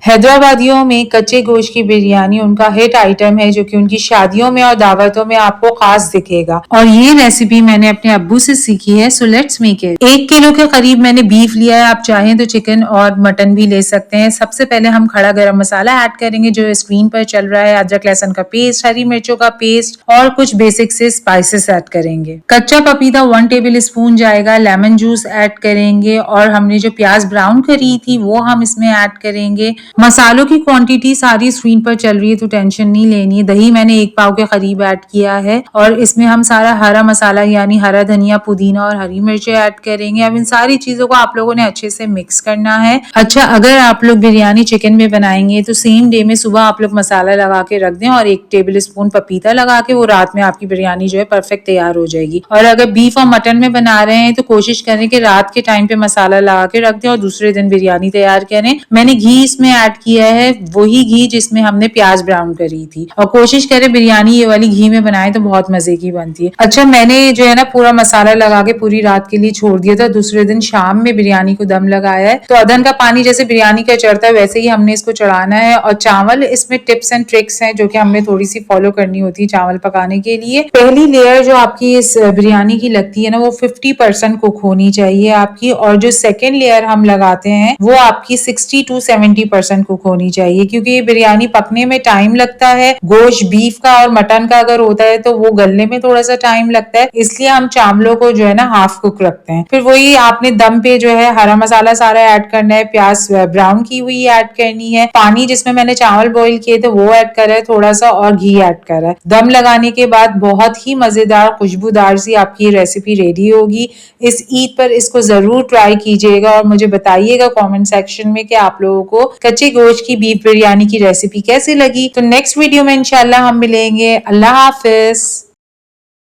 हैदराबादियों में कच्चे गोश्त की बिरयानी उनका हिट आइटम है, जो कि उनकी शादियों में और दावतों में आपको खास दिखेगा। और ये रेसिपी मैंने अपने अब्बू से सीखी है, so let's make it. 1 kilo के करीब मैंने बीफ लिया है, आप चाहें तो चिकन और मटन भी ले सकते हैं। सबसे पहले हम खड़ा गरम मसाला ऐड करेंगे जो स्क्रीन पर चल रहा है, अदरक लहसुन का पेस्ट, हरी मिर्चों का पेस्ट और कुछ बेसिक से स्पाइसेस ऐड करेंगे। कच्चा पपीता 1 टेबल स्पून जाएगा, लेमन जूस ऐड करेंगे और हमने जो प्याज ब्राउन करी थी वो हम इसमें ऐड करेंगे। मसालों की क्वांटिटी सारी स्क्रीन पर चल रही है तो टेंशन नहीं लेनी है। दही मैंने 1 पाव के करीब ऐड किया है और इसमें हम सारा हरा मसाला यानी हरा धनिया, पुदीना और हरी मिर्चें ऐड करेंगे। अब इन सारी चीजों को आप लोगों ने अच्छे से मिक्स करना है। अच्छा, अगर आप लोग बिरयानी चिकन में बनाएंगे तो सेम डे में सुबह आप लोग मसाला लगा के रख दें और 1 टेबल स्पून पपीता लगा के वो रात में आपकी बिरयानी जो है परफेक्ट तैयार हो जाएगी। और अगर बीफ और मटन में बना रहे हैं तो कोशिश करें कि रात के टाइम पे मसाला लगा के रख दें और दूसरे दिन बिरयानी तैयार करें। मैंने घी इसमें ऐड किया है, वही घी जिसमें हमने प्याज ब्राउन करी थी, और कोशिश करें बिरयानी ये वाली घी में बनाए तो बहुत मजे की बनती है। अच्छा, मैंने जो है ना पूरा मसाला लगा के पूरी रात के लिए छोड़ दिया था। दूसरे दिन शाम में बिरयानी को दम लगाया है। तो अदन का पानी जैसे बिरयानी का चढ़ता है वैसे ही हमने इसको चढ़ाना है। और चावल, इसमें टिप्स एंड ट्रिक्स हैं जो कि हमें थोड़ी सी फॉलो करनी होती है चावल पकाने के लिए। पहली लेयर जो आपकी इस बिरयानी की लगती है ना, वो 50% कुक होनी चाहिए आपकी, और जो सेकेंड लेयर हम लगाते हैं वो आपकी 60 to 70% कुक होनी चाहिए, क्योंकि ये बिरयानी पकने में टाइम लगता है। गोश्त बीफ का और मटन का अगर होता है तो वो गलने में थोड़ा सा टाइम लगता है, इसलिए हम चावलों को जो है ना हाफ कुक रखते हैं। फिर वही आपने दम पे जो है हरा मसाला सारा ऐड करना है, प्याज ब्राउन की हुई ऐड करनी है, पानी जिसमें मैंने चावल बॉईल किए थे वो ऐड करा है थोड़ा सा, और घी ऐड करा है। दम लगाने के बाद बहुत ही मजेदार खुशबूदार सी आपकी रेसिपी रेडी होगी। इस ईद पर इसको जरूर ट्राई कीजिएगा और मुझे बताइएगा कमेंट सेक्शन में कि आप लोगों को कच्चे गोश्त की बीफ बिरयानी की रेसिपी कैसी लगी। तो नेक्स्ट वीडियो में इंशाल्लाह हम मिलेंगे। अल्लाह हाफिज।